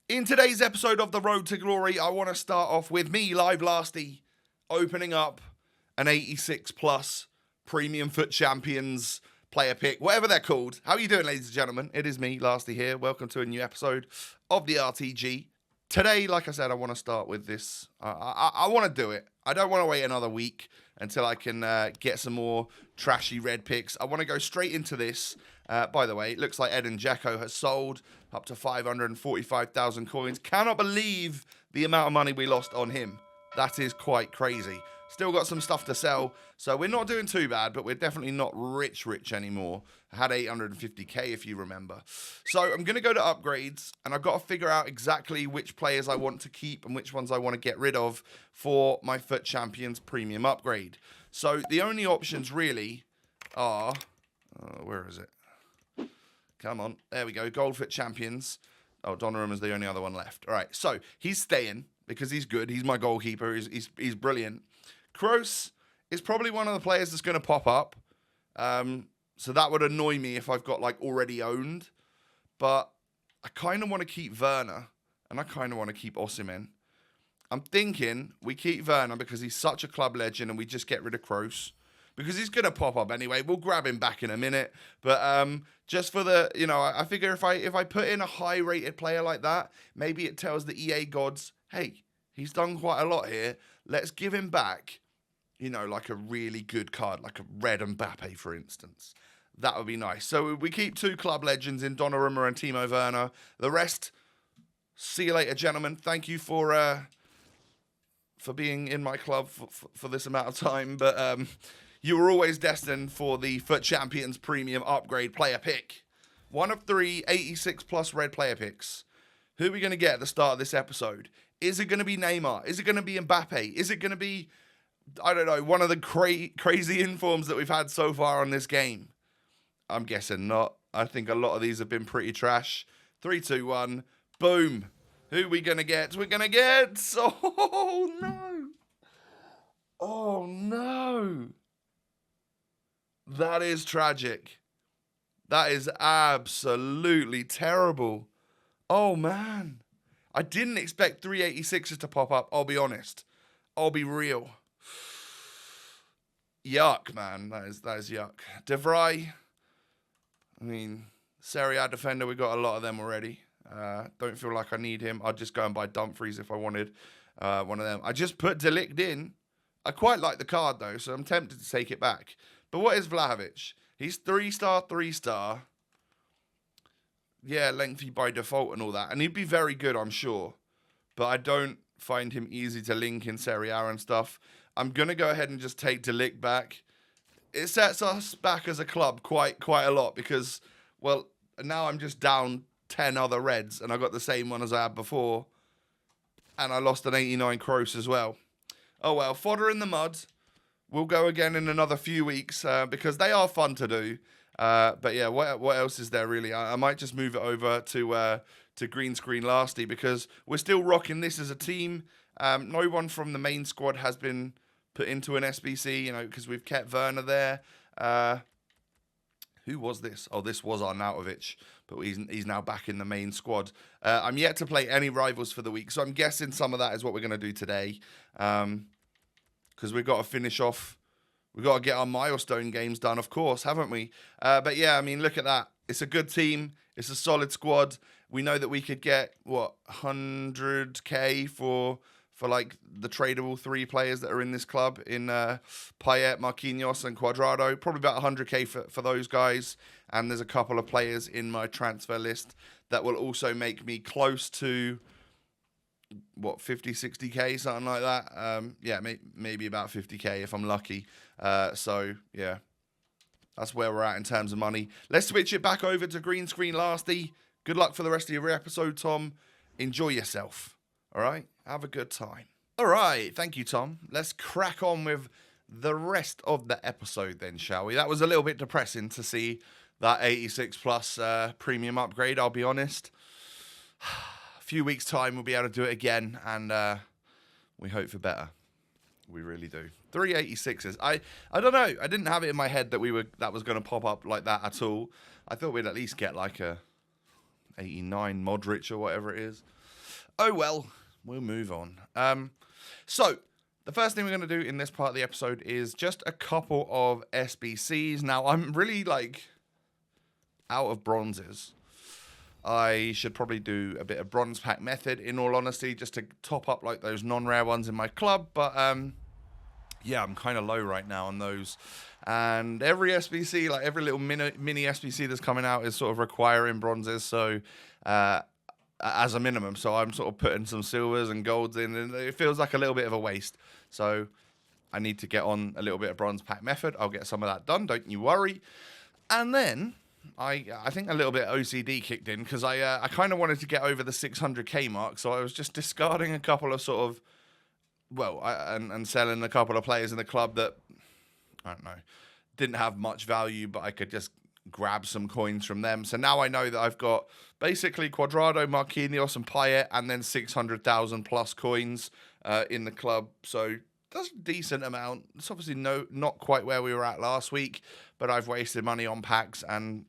In today's episode of The Road to Glory, I want to start off with me, Live Lasty, opening up an 86 plus Premium FUT Champions player pick, whatever they're called. How are you doing, ladies and gentlemen? It is me, Lasty here. Welcome to a new episode of the RTG. Today, like I said, I want to start with this. I want to do it. I don't want to wait another week until I can get some more trashy red picks. I want to go straight into this. By the way, it looks like Edin Dzeko has sold up to 545,000 coins. Cannot believe the amount of money we lost on him. That is quite crazy. Still got some stuff to sell, so we're not doing too bad, but we're definitely not rich anymore. I had 850k if you remember. So I'm going to go to upgrades, and I've got to figure out exactly which players I want to keep and which ones I want to get rid of for my FUT Champions Premium upgrade. So the only options really are... where is it? Come on. There we go. Gold FUT Champions. Oh, Donnarumma's the only other one left. All right. So he's staying because he's good. He's my goalkeeper. He's brilliant. Kroos is probably one of the players that's going to pop up. So that would annoy me if I've got like already owned. But I kind of want to keep Werner and I kind of want to keep Osimhen. I'm thinking we keep Werner because he's such a club legend and we just get rid of Kroos. Because he's going to pop up anyway. We'll grab him back in a minute. But just for the, I figure if I put in a high-rated player like that, maybe it tells the EA gods, hey, he's done quite a lot here. Let's give him back, like a really good card, like a red Mbappe, for instance. That would be nice. So we keep two club legends in Donnarumma and Timo Werner. The rest, see you later, gentlemen. Thank you for being in my club for this amount of time. But... you were always destined for the FUT Champions Premium Upgrade player pick. One of 3 86 plus red player picks. Who are we going to get at the start of this episode? Is it going to be Neymar? Is it going to be Mbappe? Is it going to be, I don't know, one of the crazy informs that we've had so far on this game? I'm guessing not. I think a lot of these have been pretty trash. 3, 2, 1. Boom. Who are we going to get? We're going to get... Oh, no. Oh, no. That is tragic. That is absolutely terrible. Oh, man. I didn't expect 386s to pop up, I'll be honest. I'll be real. Yuck, man. That is yuck. De Vrij. Serie A defender, we got a lot of them already. Don't feel like I need him. I'd just go and buy Dumfries if I wanted one of them. I just put De Ligt in. I quite like the card, though, so I'm tempted to take it back. But what is Vlahovic? He's 3-star, 3-star. Yeah, lengthy by default and all that. And he'd be very good, I'm sure. But I don't find him easy to link in Serie A and stuff. I'm going to go ahead and just take De Ligt back. It sets us back as a club quite a lot because, well, now I'm just down 10 other reds and I got the same one as I had before. And I lost an 89 Kroos as well. Oh, well, fodder in the mud. We'll go again in another few weeks because they are fun to do. But yeah, what else is there really? I might just move it over to Green Screen Lasty because we're still rocking this as a team. No one from the main squad has been put into an SBC, because we've kept Werner there. Who was this? Oh, this was Arnautovic, but he's now back in the main squad. I'm yet to play any rivals for the week, so I'm guessing some of that is what we're going to do today. Because we've got to finish off. We've got to get our milestone games done, of course, haven't we? But yeah, look at that. It's a good team. It's a solid squad. We know that we could get, 100k for like the tradable 3 players that are in this club in Payet, Marquinhos, and Cuadrado. Probably about 100k for those guys. And there's a couple of players in my transfer list that will also make me close to... 50, 60k, something like that. Yeah, maybe about 50k if I'm lucky. So, yeah, that's where we're at in terms of money. Let's switch it back over to Green Screen Lasty. Good luck for the rest of your episode, Tom. Enjoy yourself. All right? Have a good time. All right. Thank you, Tom. Let's crack on with the rest of the episode then, shall we? That was a little bit depressing to see that 86 plus premium upgrade, I'll be honest. Few weeks' time, we'll be able to do it again, and we hope for better. We really do. 386s. I don't know. I didn't have it in my head that that was going to pop up like that at all. I thought we'd at least get like a 89 Modric or whatever it is. Oh well, we'll move on. So the first thing we're going to do in this part of the episode is just a couple of SBCs. Now, I'm really, out of bronzes. I should probably do a bit of bronze pack method, in all honesty, just to top up, those non-rare ones in my club. But, yeah, I'm kind of low right now on those. And every SBC, every little mini SBC that's coming out is sort of requiring bronzes. So, as a minimum. So I'm sort of putting some silvers and golds in, and it feels like a little bit of a waste. So I need to get on a little bit of bronze pack method. I'll get some of that done, don't you worry. And then I think a little bit of OCD kicked in, because I kind of wanted to get over the 600k mark. So I was just discarding a couple of sort of, and selling a couple of players in the club that, I don't know, didn't have much value, but I could just grab some coins from them. So now I know that I've got basically Cuadrado, Marquinhos and Payet, and then 600,000 plus coins in the club. So that's a decent amount. It's obviously not quite where we were at last week, but I've wasted money on packs and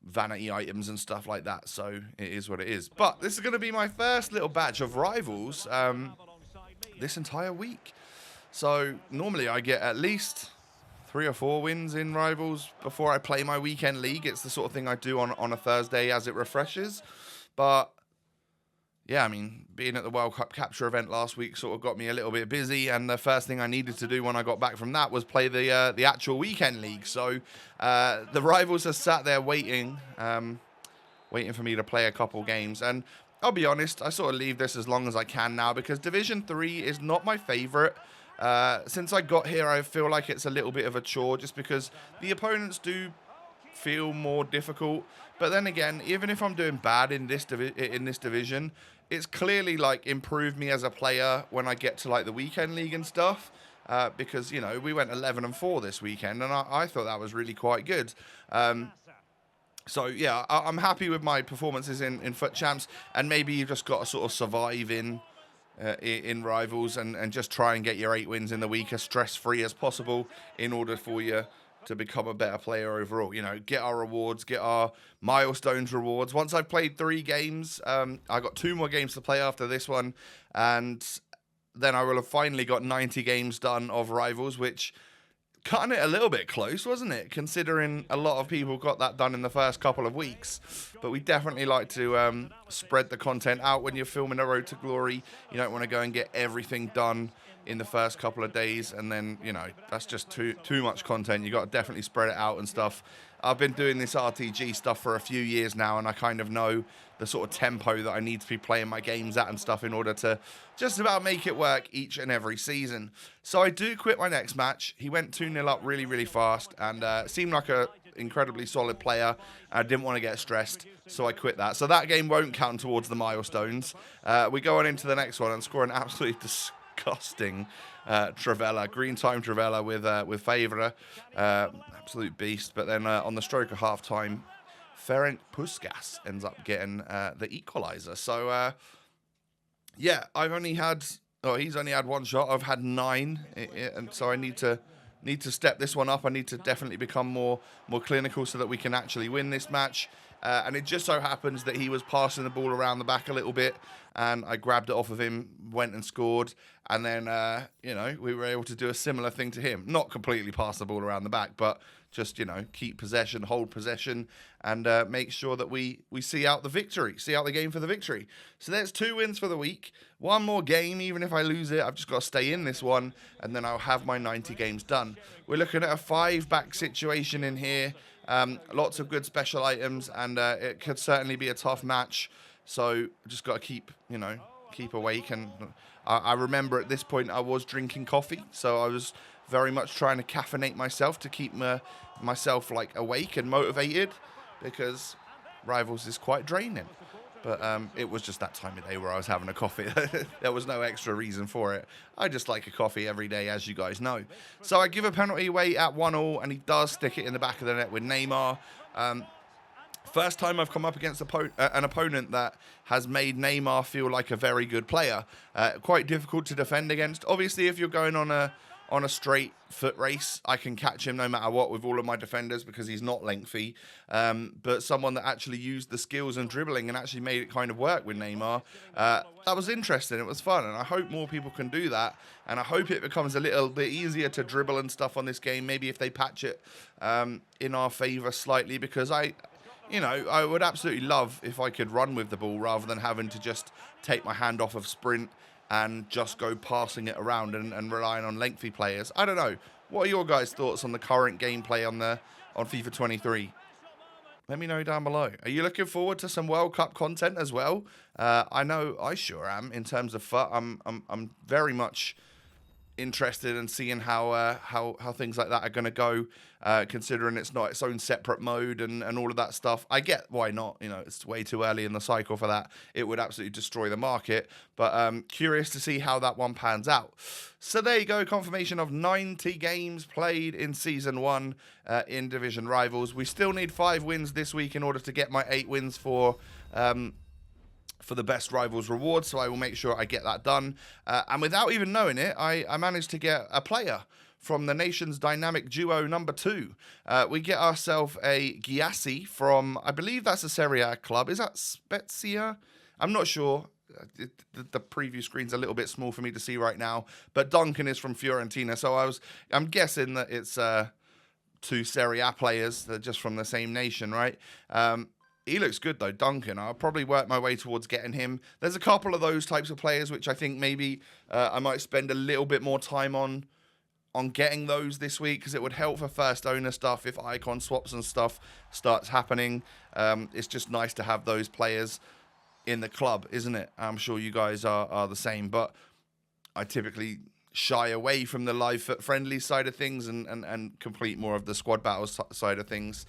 vanity items and stuff like that. So it is what it is. But this is going to be my first little batch of rivals this entire week. So normally I get at least 3 or 4 wins in rivals before I play my weekend league. It's the sort of thing I do on a Thursday as it refreshes. But yeah, I mean, being at the World Cup capture event last week sort of got me a little bit busy, and the first thing I needed to do when I got back from that was play the actual weekend league. So the rivals are sat there waiting for me to play a couple games. And I'll be honest, I sort of leave this as long as I can now, because Division 3 is not my favorite. Since I got here, I feel like it's a little bit of a chore, just because the opponents do feel more difficult. But then again, even if I'm doing bad in this division, it's clearly improved me as a player when I get to the weekend league and stuff. Because we went 11-4 this weekend, and I thought that was really quite good. So yeah, I'm happy with my performances in FUT Champs, and maybe you've just got to sort of survive in rivals and just try and get your 8 wins in the week as stress-free as possible in order for you to become a better player overall. Get our rewards, get our milestones rewards. Once I've played 3 games, I got 2 more games to play after this one, and then I will have finally got 90 games done of rivals, which cutting it a little bit close, wasn't it? Considering a lot of people got that done in the first couple of weeks. But we definitely like to spread the content out when you're filming a Road to Glory. You don't want to go and get everything done in the first couple of days, and then, that's just too much content. You got to definitely spread it out and stuff. I've been doing this RTG stuff for a few years now, and I kind of know the sort of tempo that I need to be playing my games at and stuff in order to just about make it work each and every season. So I do quit my next match. He went 2-0 up really, really fast, and seemed like a incredibly solid player. I didn't want to get stressed, so I quit that. So that game won't count towards the milestones. We go on into the next one and score an absolutely disgusting Travella, green time Travella with Favre, absolute beast. But then on the stroke of half time, Ferenc Puskas ends up getting the equalizer. So yeah, he's only had 1 shot. I've had 9, and so I need to step this one up. I need to definitely become more clinical so that we can actually win this match. And it just so happens that he was passing the ball around the back a little bit, and I grabbed it off of him, went and scored, and then, we were able to do a similar thing to him. Not completely pass the ball around the back, but just, keep possession, hold possession, and make sure that we see out the game for the victory. So there's 2 wins for the week. 1 more game, even if I lose it, I've just got to stay in this one, and then I'll have my 90 games done. We're looking at a 5-back situation in here. Lots of good special items, and it could certainly be a tough match. So just got to keep awake. And I remember at this point I was drinking coffee, so I was very much trying to caffeinate myself to keep myself awake and motivated, because rivals is quite draining. But it was just that time of day where I was having a coffee. There was no extra reason for it. I just like a coffee every day, as you guys know. So I give a penalty away at 1-1, and he does stick it in the back of the net with Neymar. First time I've come up against an opponent that has made Neymar feel like a very good player. Quite difficult to defend against. Obviously, if you're going on on a straight foot race, I can catch him no matter what with all of my defenders because he's not lengthy. But someone that actually used the skills and dribbling and actually made it kind of work with Neymar, that was interesting. It was fun, and I hope more people can do that. And I hope it becomes a little bit easier to dribble and stuff on this game. Maybe if they patch it in our favour slightly, because I would absolutely love if I could run with the ball rather than having to just take my hand off of sprint and just go passing it around and relying on lengthy players. I don't know. What are your guys' thoughts on the current gameplay on FIFA 23? Let me know down below. Are you looking forward to some World Cup content as well? I know I sure am. In terms of FUT, I'm very much interested in seeing how things like that are going to go, considering it's not its own separate mode and all of that stuff. I get why not. It's way too early in the cycle for that. It would absolutely destroy the market, but curious to see how that one pans out. So there you go, confirmation of 90 games played in Season 1 in Division Rivals. We still need 5 wins this week in order to get my 8 wins for the best rivals reward, so I will make sure I get that done. And without even knowing it, I managed to get a player from the nation's dynamic duo number 2. We get ourselves a Giassi from, I believe that's a Serie A club. Is that Spezia? I'm not sure. The preview screen's a little bit small for me to see right now, but Duncan is from Fiorentina, so I'm guessing that it's 2 Serie A players that are just from the same nation, right? He looks good, though, Duncan. I'll probably work my way towards getting him. There's a couple of those types of players which I think maybe I might spend a little bit more time on getting those this week, because it would help for first owner stuff if icon swaps and stuff starts happening. It's just nice to have those players in the club, isn't it? I'm sure you guys are the same, but I typically shy away from the live foot friendly side of things and complete more of the squad battles side of things.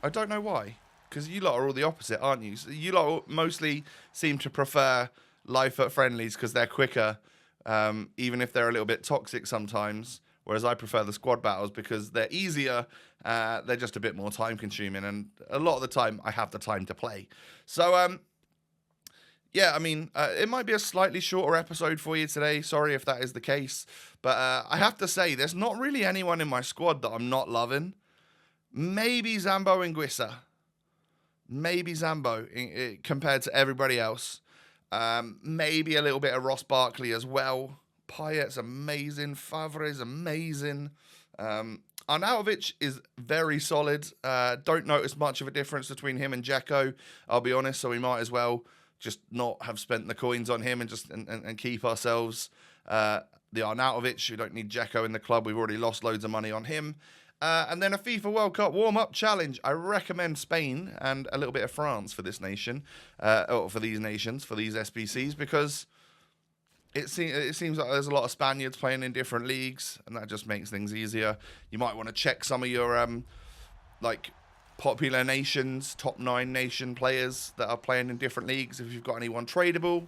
I don't know why, because you lot are all the opposite, aren't you? So you lot mostly seem to prefer live foot friendlies because they're quicker, even if they're a little bit toxic sometimes, whereas I prefer the squad battles because they're easier, they're just a bit more time consuming, and a lot of the time I have the time to play. So, yeah, I mean, it might be a slightly shorter episode for you today. Sorry if that is the case, but I have to say, there's not really anyone in my squad that I'm not loving. Maybe Zambo and Guissa. Maybe Zambo compared to everybody else. Maybe a little bit of Ross Barkley as well. Payet's amazing. Favre's amazing. Arnautovic is very solid. Don't notice much of a difference between him and Dzeko, I'll be honest, so we might as well just not have spent the coins on him and just and keep ourselves the Arnautovic. We don't need Dzeko in the club. We've already lost loads of money on him. And then a FIFA World Cup warm-up challenge. I recommend Spain and a little bit of France for this nation, or for these nations, for these SBCs, because it seems like there's a lot of Spaniards playing in different leagues, and that just makes things easier. You might want to check some of your popular nations, top 9 nation players that are playing in different leagues. If you've got anyone tradable,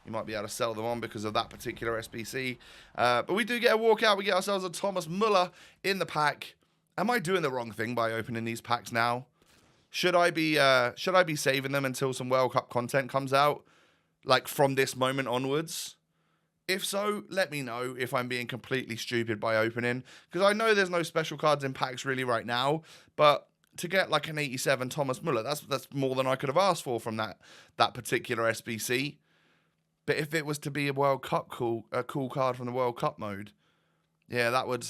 you might be able to sell them on because of that particular SBC. But we do get a walkout. We get ourselves a Thomas Müller in the pack. Am I doing the wrong thing by opening these packs now? Should I be saving them until some World Cup content comes out, like from this moment onwards? If so, let me know if I'm being completely stupid by opening, because I know there's no special cards in packs really right now, but to get like an 87 Thomas Müller, that's more than I could have asked for from that particular SBC. But if it was to be a World Cup cool card from the World Cup mode, yeah, that would,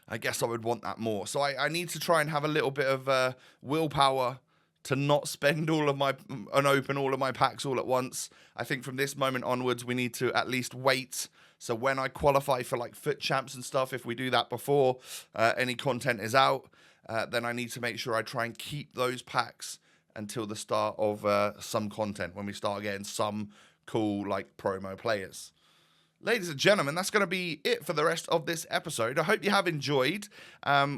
I guess I would want that more. So I need to try and have a little bit of willpower to not spend and open all of my packs all at once. I think from this moment onwards, we need to at least wait. So when I qualify for like FUT Champs and stuff, if we do that before any content is out, then I need to make sure I try and keep those packs until the start of some content, when we start getting some cool like promo players. Ladies and gentlemen, that's going to be it for the rest of this episode. I hope you have enjoyed.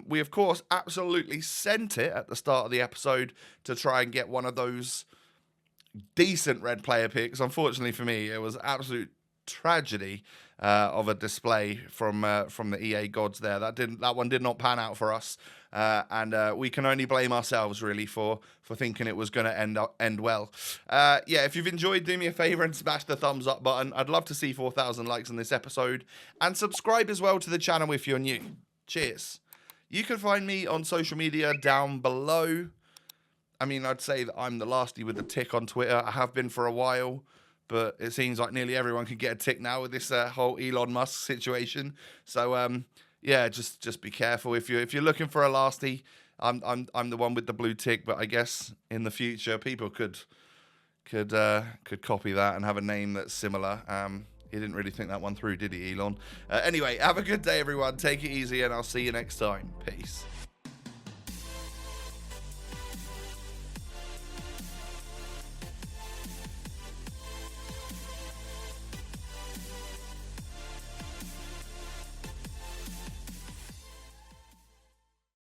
We, of course, absolutely sent it at the start of the episode to try and get one of those decent red player picks. Unfortunately for me, it was absolute tragedy of a display from the EA gods there. That one did not pan out for us, and we can only blame ourselves really for thinking it was going to end well. Yeah, if you've enjoyed, do me a favor and smash the thumbs up button. I'd love to see 4,000 likes on this episode, and subscribe as well to the channel if you're new. Cheers. You can find me on social media down below. I mean, I'd say that I'm the lasty with the tick on Twitter. I have been for a while, but it seems like nearly everyone can get a tick now with this whole Elon Musk situation. So yeah, just be careful if you're looking for a lasty. I'm the one with the blue tick, but I guess in the future people could copy that and have a name that's similar. He didn't really think that one through, did he, Elon? Anyway, have a good day, everyone. Take it easy, and I'll see you next time. Peace.